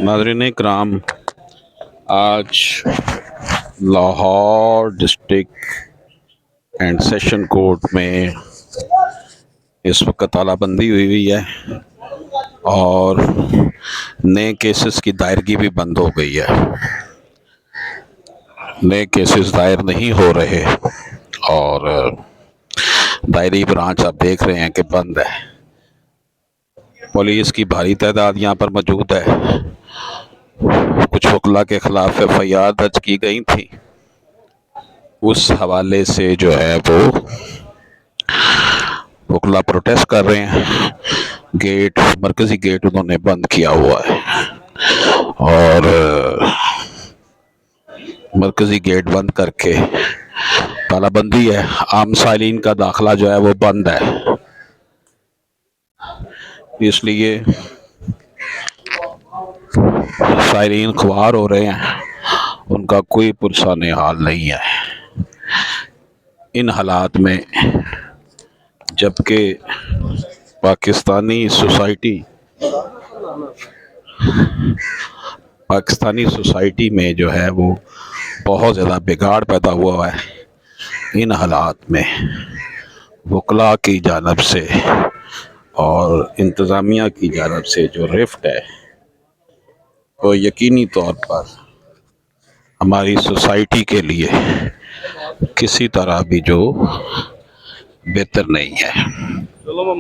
नाज़रीन कराम, आज Lahore district and session court में इस वक्त तालाबंदी हुई है और नए केसेस की दायरगी भी बंद हो गई है। नए केसेस दायर नहीं हो रहे और दायरी ब्रांच आप देख रहे हैं कि बंद है। पुलिस की भारी तादाद यहाँ पर मौजूद है। कुछ वकला के खिलाफ एफआईआर दर्ज की गई थी, उस हवाले से जो है वो वकला प्रोटेस्ट कर रहे हैं। मरकजी गेट उन्होंने बंद किया हुआ है और मरकजी गेट बंद करके तालाबंदी है। आम साइलिन का दाखिला जो है वो बंद है, इसलिए साइलिन ख्वार हो रहे हैं, उनका कोई पुरसान हाल नहीं है। इन हालात में जबकि पाकिस्तानी सोसाइटी में जो है वो बहुत ज़्यादा बिगाड़ पैदा हुआ है, इन हालात में वकला की जानब से और इंतज़ामिया की जानब से जो रिफ्ट है वो यकीनी तौर पर हमारी सोसाइटी के लिए किसी तरह भी जो बेहतर नहीं है। चलो मैं